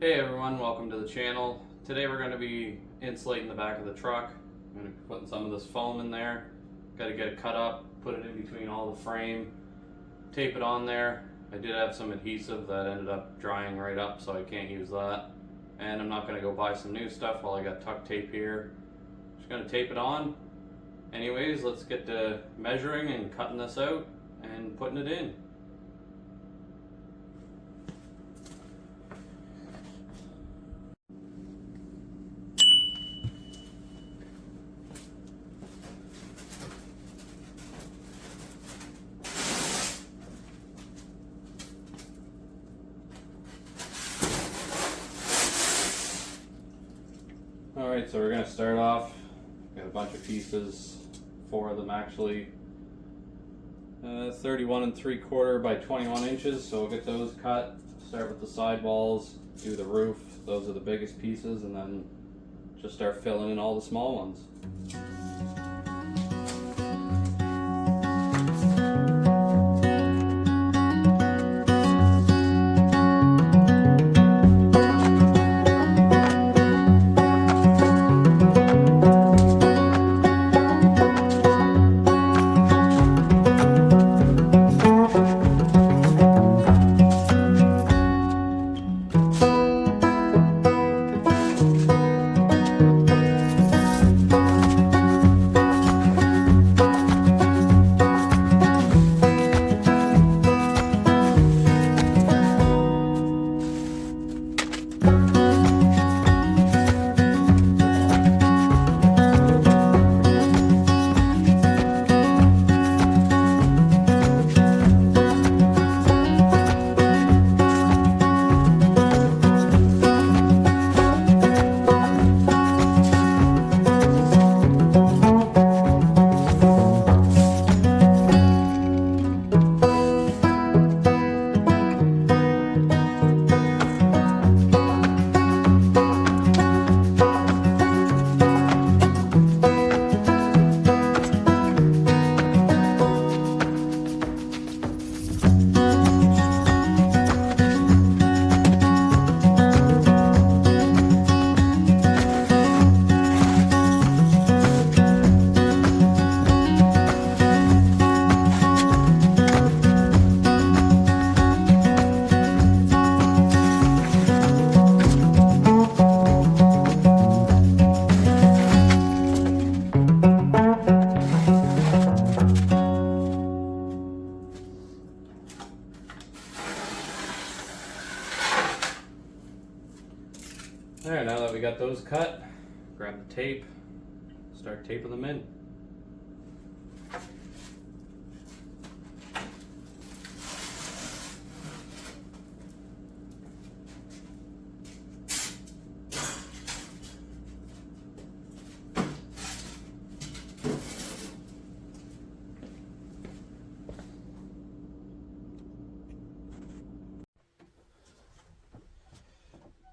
Hey everyone, welcome to the channel. Today we're going to be insulating the back of the truck. I'm going to be putting some of this foam in there. Got to get it cut up, put it in between all the frame, tape it on there. I did have some adhesive that ended up drying right up, so I can't use that. And I'm not going to go buy some new stuff while I got tuck tape here. Just going to tape it on. Anyways, let's get to measuring and cutting this out and putting it in. Alright, so we're going to start off. Got a bunch of pieces, 4 of them actually. 31 3/4 by 21 inches, so we'll get those cut. Start with the sidewalls, do the roof, those are the biggest pieces, and then just start filling in all the small ones. Alright, now that we got those cut, grab the tape, start taping them in.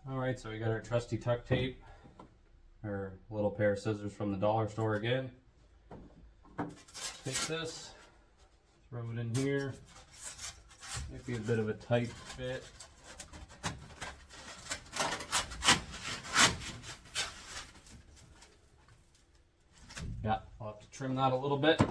Alright, so we got our trusty tuck tape, our little pair of scissors from the dollar store again. Take this, throw it in here. Might be a bit of a tight fit. Yeah, I'll have to trim that a little bit.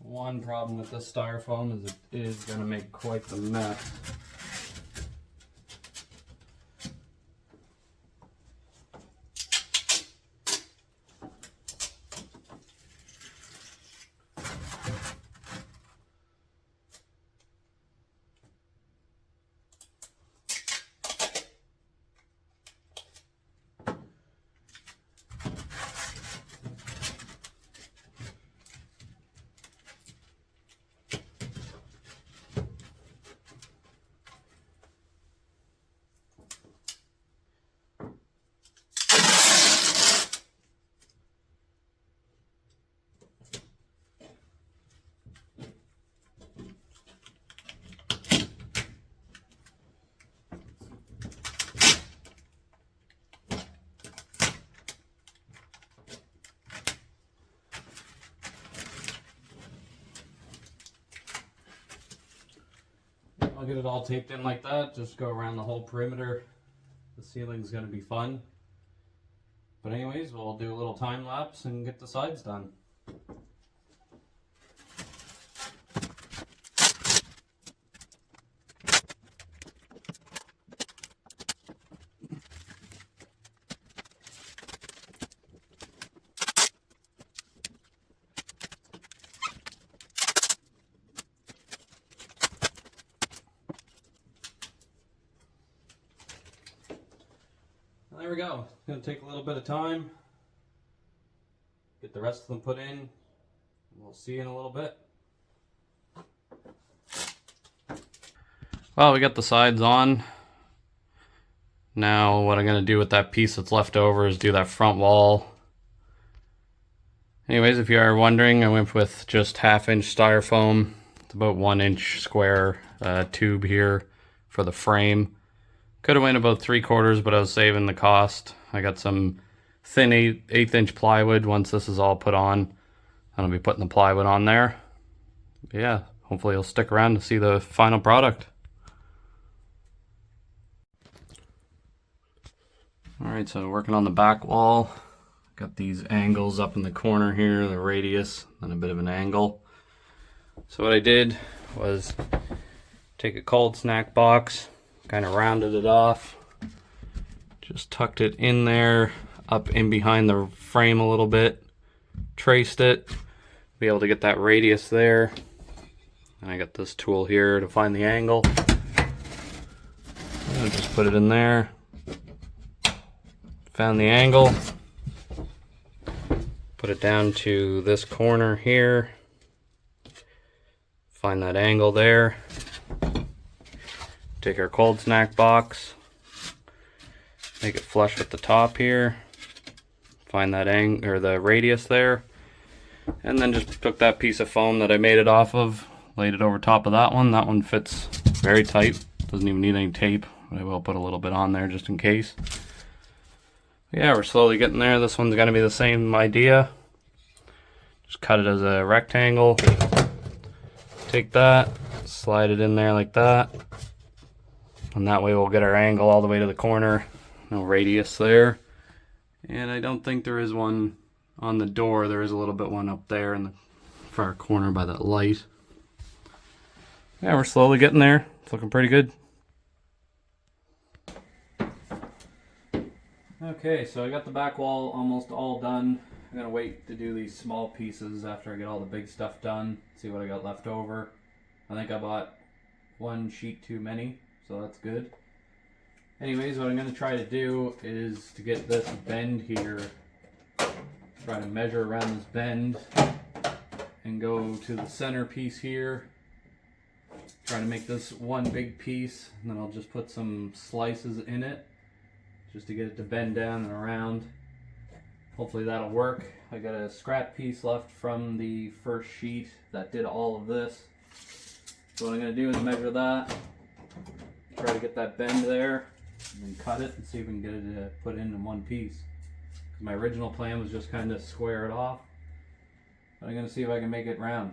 One problem with this styrofoam is it is going to make quite the mess. I'll get it all taped in like that, just go around the whole perimeter. The ceiling's gonna be fun. But anyways, we'll do a little time lapse and get the sides done. There we go. It's going to take a little bit of time. Get the rest of them put in. We'll see you in a little bit. Well, we got the sides on. Now what I'm going to do with that piece that's left over is do that front wall. Anyways, if you are wondering, I went with just 1/2 inch styrofoam. It's about 1 inch square tube here for the frame. Could have went about 3/4, but I was saving the cost. I got some thin 1/8 inch plywood. Once this is all put on, I'll be putting the plywood on there. But yeah, hopefully you'll stick around to see the final product. Alright, so working on the back wall. Got these angles up in the corner here, the radius, and a bit of an angle. So what I did was take a cold snack box, kind of rounded it off, just tucked it in there, up in behind the frame a little bit, traced it, be able to get that radius there. And I got this tool here to find the angle. I'll just put it in there. Found the angle. Put it down to this corner here. Find that angle there. Take our cold snack box, make it flush with the top here, find that angle or the radius there, and then just took that piece of foam that I made it off of, laid it over top of that one. That one fits very tight, doesn't even need any tape, but I will put a little bit on there just in case. Yeah, we're slowly getting there. This one's going to be the same idea. Just cut it as a rectangle, take that, slide it in there like that. And that way we'll get our angle all the way to the corner. No radius there. And I don't think there is one on the door. There is a little bit one up there in the far corner by that light. Yeah, we're slowly getting there. It's looking pretty good. Okay, so I got the back wall almost all done. I'm going to wait to do these small pieces after I get all the big stuff done. See what I got left over. I think I bought one sheet too many. So that's good. Anyways, what I'm going to try to do is to get this bend here, try to measure around this bend and go to the center piece here. Try to make this one big piece, and then I'll just put some slices in it just to get it to bend down and around. Hopefully that'll work. I got a scrap piece left from the first sheet that did all of this. So what I'm going to do is measure that. Try to get that bend there, and then cut it and see if we can get it to put in one piece. My original plan was just kind of square it off, but I'm going to see if I can make it round.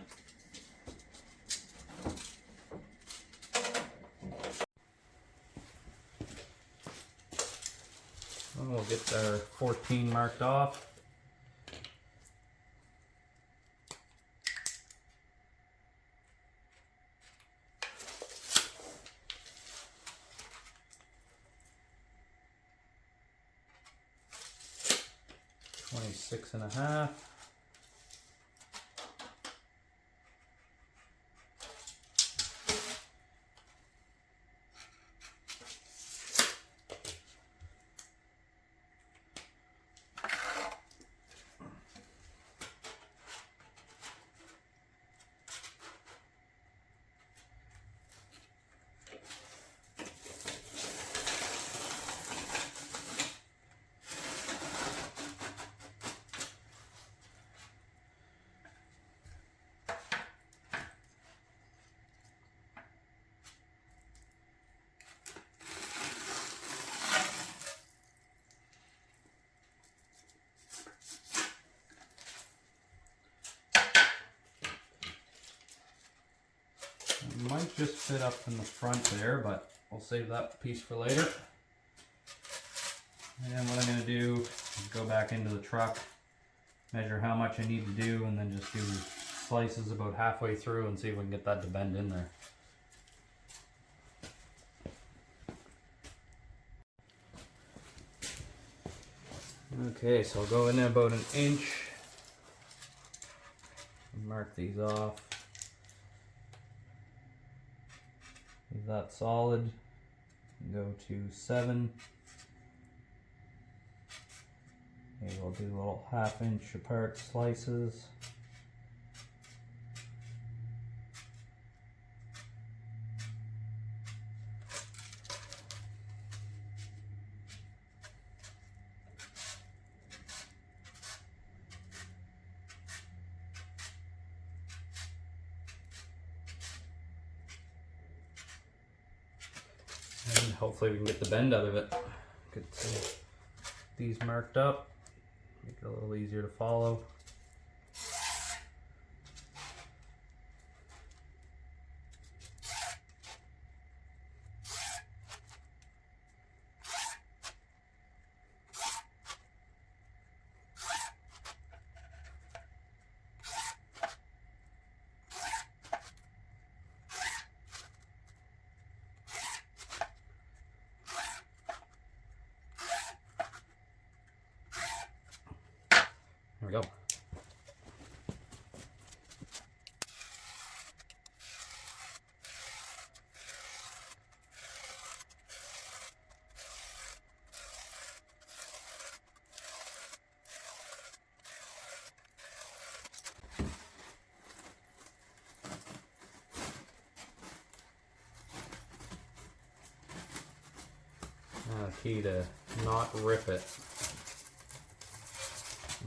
And we'll get our 14 marked off. Six and a half. might just fit up in the front there, but we'll save that piece for later. And what I'm going to do is go back into the truck, measure how much I need to do, and then just do slices about halfway through and see if we can get that to bend in there. Okay, so I'll go in about an inch. Mark these off. Leave that solid. Go to 7. Okay, we'll do little 1/2 inch apart slices. And hopefully we can get the bend out of it. Get these marked up, make it a little easier to follow. There we go. Key to not rip it.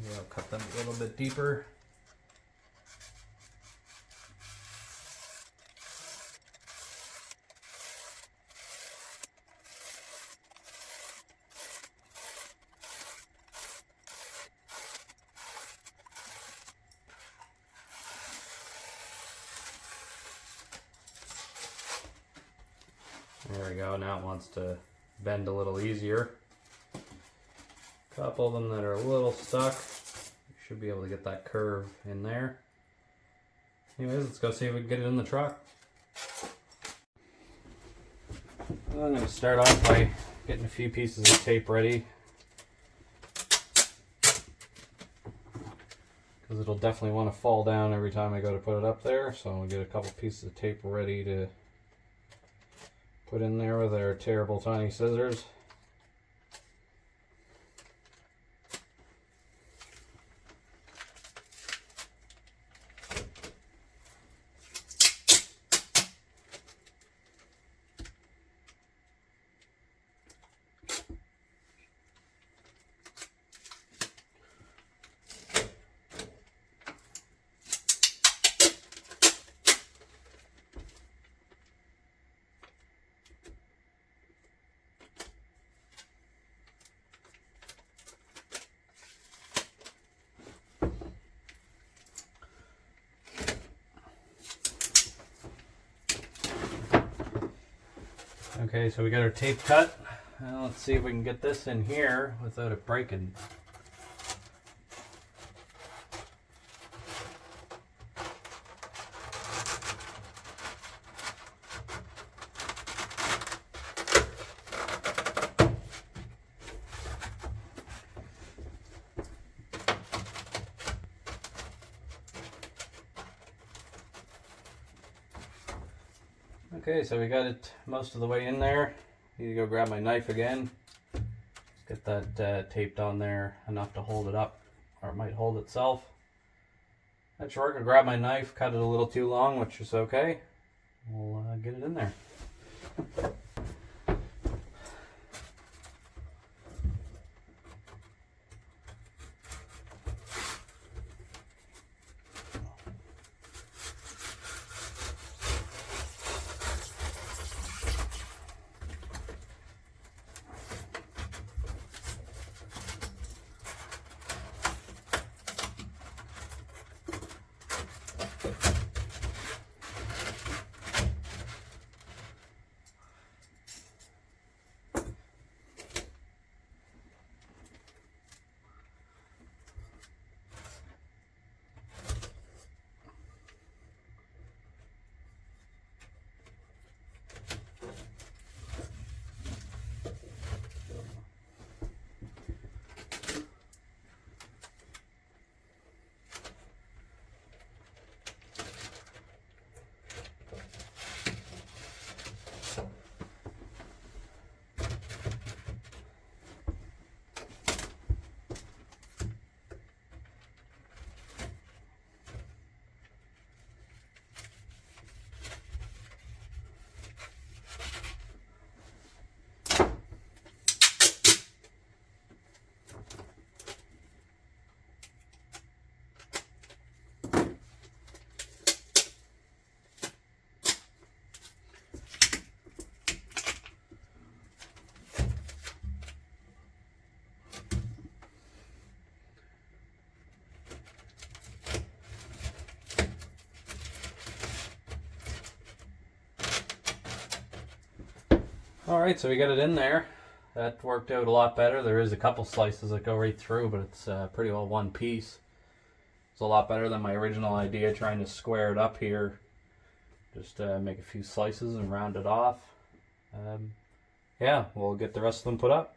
Maybe I'll cut them a little bit deeper. There we go, now it wants to bend a little easier. Couple of them that are a little stuck. You should be able to get that curve in there. Anyways, let's go see if we can get it in the truck. I'm going to start off by getting a few pieces of tape ready, because it'll definitely want to fall down every time I go to put it up there. So I'll get a couple pieces of tape ready to put in there with our terrible tiny scissors. Okay, so we got our tape cut. Now let's see if we can get this in here without it breaking. Okay, so we got it most of the way in there. Need to go grab my knife again. Get that taped on there enough to hold it up, or it might hold itself. That's right, I'll grab my knife, cut it a little too long, which is okay. We'll get it in there. Alright, so we got it in there. That worked out a lot better. There is a couple slices that go right through, but it's pretty well one piece. It's a lot better than my original idea, trying to square it up here. Just make a few slices and round it off. Yeah, we'll get the rest of them put up.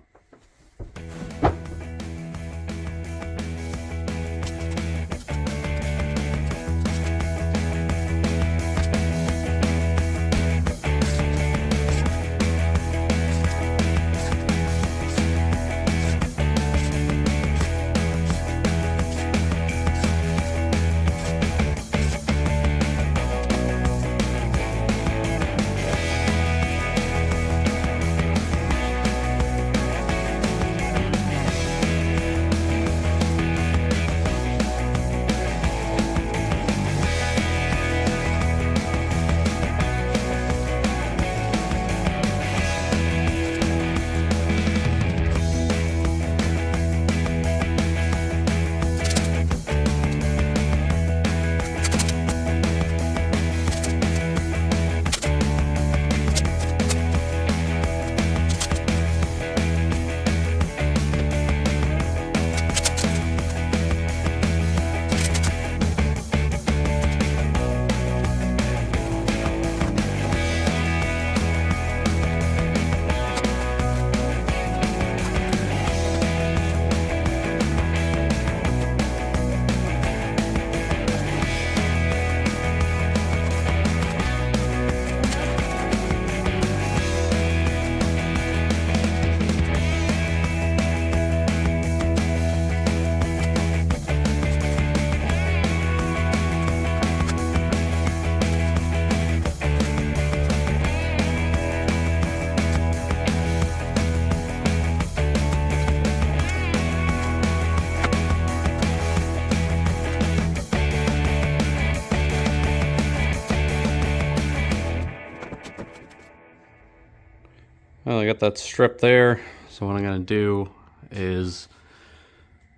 Well, I got that strip there, so what I'm going to do is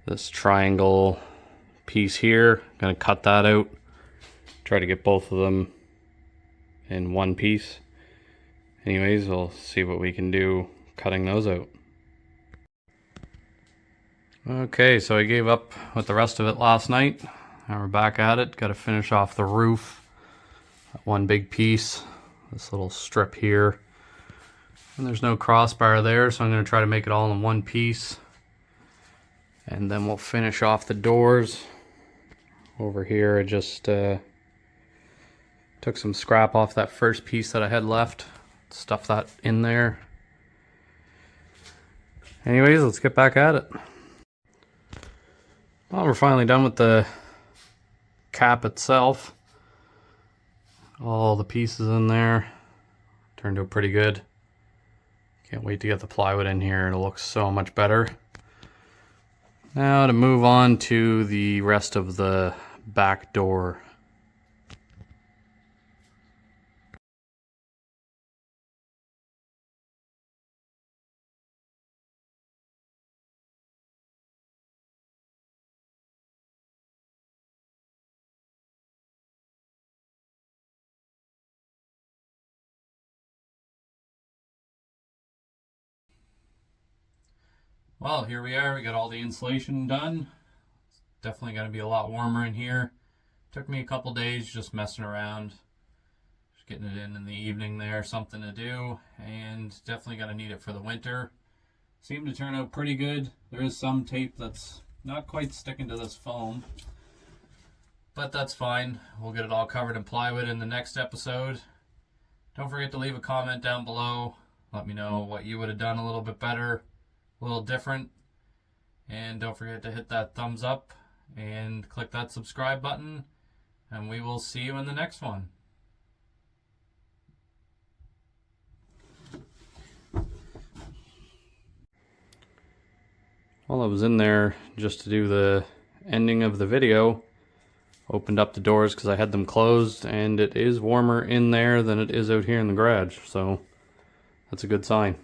this triangle piece here, I'm going to cut that out, try to get both of them in one piece. Anyways, we'll see what we can do cutting those out. Okay, so I gave up with the rest of it last night. Now we're back at it. Got to finish off the roof. One big piece, this little strip here. And there's no crossbar there, so I'm going to try to make it all in one piece. And then we'll finish off the doors. Over here I just took some scrap off that first piece that I had left. Stuff that in there. Anyways, let's get back at it. Well, we're finally done with the cap itself. All the pieces in there. Turned out pretty good. Can't wait to get the plywood in here. It'll look so much better. Now to move on to the rest of the back door. Well, here we are. We got all the insulation done. It's definitely going to be a lot warmer in here. Took me a couple days just messing around. Just getting it in the evening there, something to do. And definitely going to need it for the winter. Seemed to turn out pretty good. There is some tape that's not quite sticking to this foam. But that's fine. We'll get it all covered in plywood in the next episode. Don't forget to leave a comment down below. Let me know what you would have done a little bit better. A little different, and don't forget to hit that thumbs up and click that subscribe button, and we will see you in the next one. Well, I was in there just to do the ending of the video. Opened up the doors because I had them closed, and it is warmer in there than it is out here in the garage, so that's a good sign.